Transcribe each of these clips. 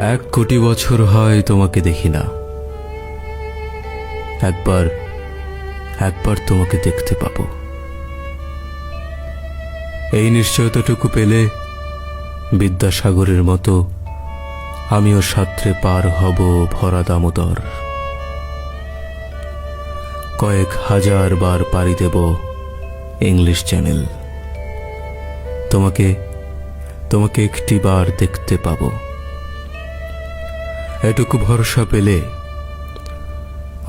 1 কোটি বছর হয় তোমাকে দেখি না। একবার একবার তোমাকে দেখতে পাবো। এই নিশ্চয়তাটুকু পেলে বিদ্যাসাগরের মতো আমিও সাত্রে পার হব ভরা দামোদর। কয়েক হাজার বার পাড়ি দেব ইংলিশ চ্যানেল। তোমাকে তোমাকে একটি বার দেখতে পাবো। এটুকু ভরসা পেলে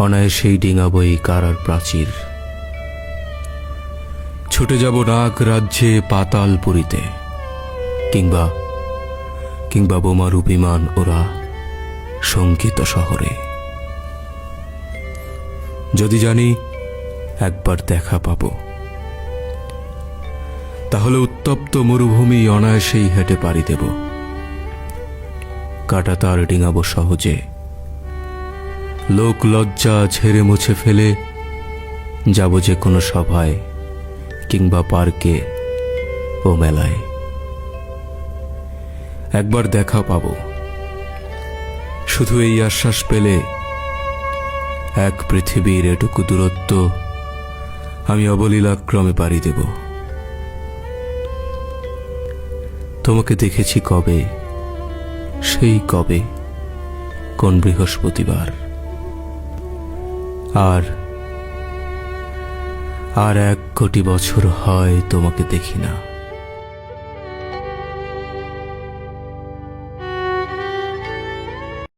অনায়াসেই ডিঙাবো এই কারার প্রাচীর। ছুটে যাব নাগ রাজ্যে পাতালপুরীতে, কিংবা কিংবা বোমারু বিমান ওরা শঙ্কিত শহরে। যদি জানি একবার দেখা পাবো, তাহলে উত্তপ্ত মরুভূমি অনায়াসেই হেঁটে পাড়ি দেব। কাটা তার ডিঙাবো সহজে। লোক লজ্জা ঝেড়ে মুছে ফেলে যাব যে কোনো সভায় কিংবা পার্কে ও মেলায়। একবার দেখা পাবো, শুধু এই আশ্বাস পেলে এক পৃথিবীর এটুকু দূরত্ব আমি অবলীলাক্রমে পাড়ি দেব। তোমাকে দেখেছি কবে, সেই কবে, কোন বৃহস্পতিবার। আর 1 কোটি বছর হয় তোমাকে দেখি না।